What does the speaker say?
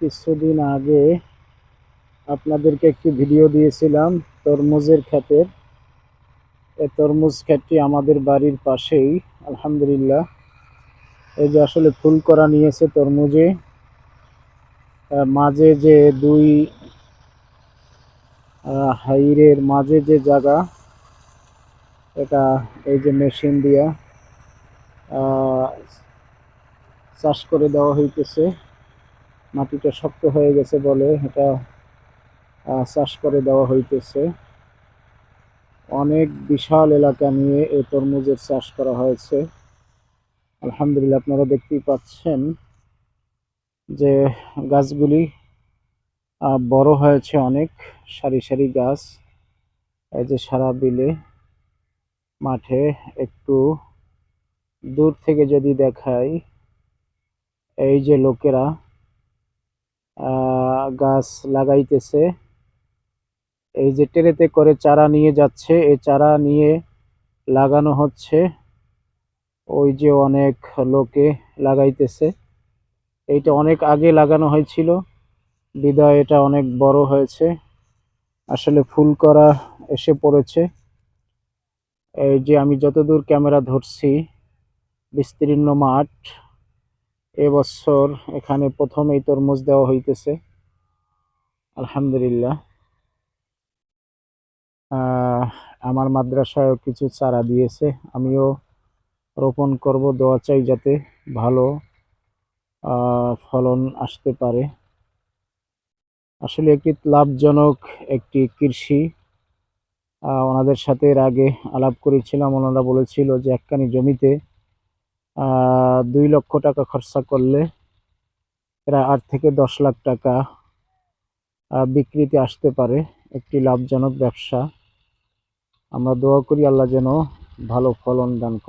কিছুদিন আগে আপনাদেরকে একটি ভিডিও দিয়েছিলাম তরমুজের ক্ষেতের। এই তরমুজ ক্ষেতটি আমাদের বাড়ির পাশেই। আলহামদুলিল্লাহ, এই যে আসলে ফুল করা নিয়েছে তরমুজে। মাঝে যে দুই হাইরের মাঝে যে জায়গা, এটা এই যে মেশিন দিয়া চাষ করে দেওয়া হইতেছে। মাটিটা শক্ত হয়ে গেছে বলে এটা চাষ করে দেওয়া হইতেছে। অনেক বিশাল এলাকা নিয়ে এই তরমুজের চাষ করা হয়েছে। আলহামদুলিল্লাহ, আপনারা দেখতেই পাচ্ছেন যে গাছগুলি বড় হয়েছে অনেক, সারি সারি গাছ। এই যে সারা বিলে মাঠে একটু দূর থেকে যদি দেখাই, এই যে লোকেরা গাছ লাগাইতেছে, এই যে ট্রেতে করে চারা নিয়ে যাচ্ছে, এই চারা নিয়ে লাগানো হচ্ছে। ওই যে অনেক লোকে লাগাইতেছে। এইটা অনেক আগে লাগানো হয়েছিল বিধায় এটা অনেক বড় হয়েছে। আসলে ফুল করা এসে পড়েছে। এই যে আমি যতদূর ক্যামেরা ধরছি, বিস্তীর্ণ মাঠ। এবছর এখানে প্রথমেই তরমুজ দেওয়া হইতেছে। আলহামদুলিল্লাহ, আমার মাদ্রাসায়ও কিছু চারা দিয়েছে, আমিও রোপণ করব। দোয়া চাই যাতে ভালো ফলন আসতে পারে। আসলে একটি লাভজনক একটি কৃষি। ওনাদের সাথে এর আগে আলাপ করেছিলাম, ওনারা বলেছিল যে একখানি জমিতে 2 লক্ষ টাকা খরচা করলে প্রায় 8 থেকে 10 লাখ টাকা বিক্রিতে আসতে পারে। একটি লাভজনক ব্যবসা। আমরা দোয়া করি আল্লাহ যেন ভালো ফলন দান করে।